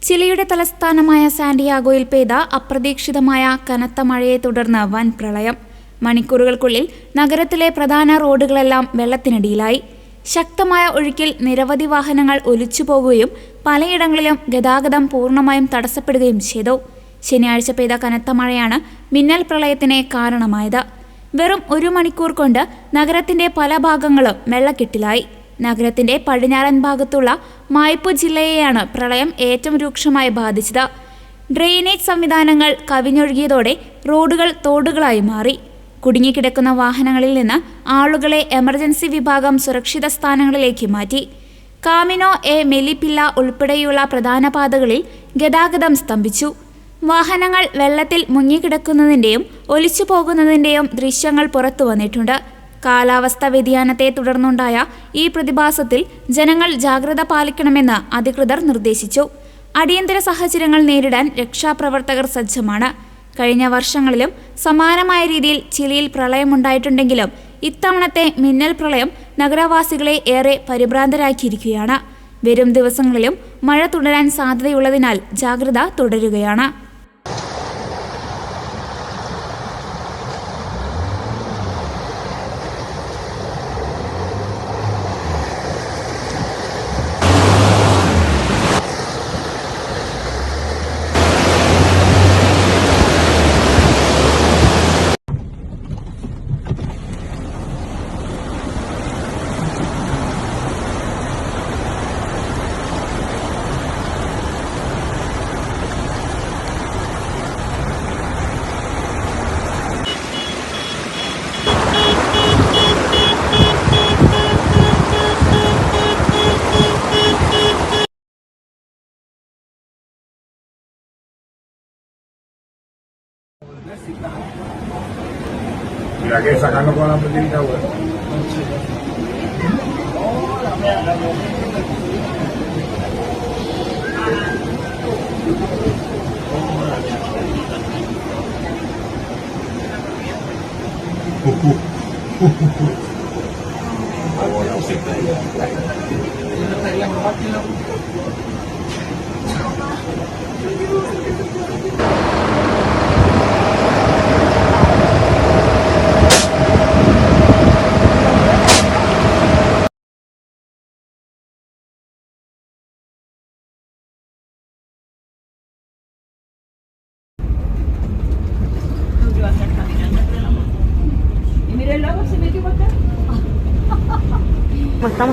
ചിലിയുടെ തലസ്ഥാനമായ സാന്റിയാഗോയിൽ പെയ്ത അപ്രതീക്ഷിതമായ കനത്ത മഴയെ തുടർന്ന് വൻ പ്രളയം. മണിക്കൂറുകൾക്കുള്ളിൽ നഗരത്തിലെ പ്രധാന റോഡുകളെല്ലാം വെള്ളത്തിനടിയിലായി. ശക്തമായ ഒഴുക്കിൽ നിരവധി വാഹനങ്ങൾ ഒലിച്ചുപോകുകയും പലയിടങ്ങളിലും ഗതാഗതം പൂർണ്ണമായും തടസ്സപ്പെടുകയും ചെയ്തു. ശനിയാഴ്ച പെയ്ത കനത്ത മഴയാണ് മിന്നൽ പ്രളയത്തിന് കാരണമായത്. വെറും 1 മണിക്കൂർ കൊണ്ട് നഗരത്തിന്റെ പല ഭാഗങ്ങളും വെള്ളക്കെട്ടിലായി. നഗരത്തിന്റെ പടിഞ്ഞാറൻ ഭാഗത്തുള്ള മായ്പു ജില്ലയെയാണ് പ്രളയം ഏറ്റവും രൂക്ഷമായി ബാധിച്ചത്. ഡ്രെയിനേജ് സംവിധാനങ്ങൾ കവിഞ്ഞൊഴുകിയതോടെ റോഡുകൾ തോടുകളായി മാറി. കുടുങ്ങിക്കിടക്കുന്ന വാഹനങ്ങളിൽ നിന്ന് ആളുകളെ എമർജൻസി വിഭാഗം സുരക്ഷിത സ്ഥാനങ്ങളിലേക്ക് മാറ്റി. കാമിനോ എ മെലിപില്ല ഉൾപ്പെടെയുള്ള പ്രധാന പാതകളിൽ ഗതാഗതം സ്തംഭിച്ചു. വാഹനങ്ങൾ വെള്ളത്തിൽ മുങ്ങിക്കിടക്കുന്നതിന്റെയും ഒലിച്ചു പോകുന്നതിന്റെയും ദൃശ്യങ്ങൾ പുറത്തു വന്നിട്ടുണ്ട്. കാലാവസ്ഥാ വ്യതിയാനത്തെ തുടർന്നുണ്ടായ ഈ പ്രതിഭാസത്തിൽ ജനങ്ങൾ ജാഗ്രത പാലിക്കണമെന്ന് അധികൃതർ നിർദ്ദേശിച്ചു. അടിയന്തര സാഹചര്യങ്ങൾ നേരിടാൻ രക്ഷാപ്രവർത്തകർ സജ്ജമാണ്. കഴിഞ്ഞ വർഷങ്ങളിലും സമാനമായ രീതിയിൽ ചിലിയിൽ പ്രളയമുണ്ടായിട്ടുണ്ടെങ്കിലും ഇത്തവണത്തെ മിന്നൽ പ്രളയം നഗരവാസികളെ ഏറെ പരിഭ്രാന്തരാക്കിയിരിക്കുകയാണ്. വരും ദിവസങ്ങളിലും മഴ തുടരാൻ സാധ്യതയുള്ളതിനാൽ ജാഗ്രത തുടരുകയാണ്. Mira que sacarlo con la botellita, güey. Estamos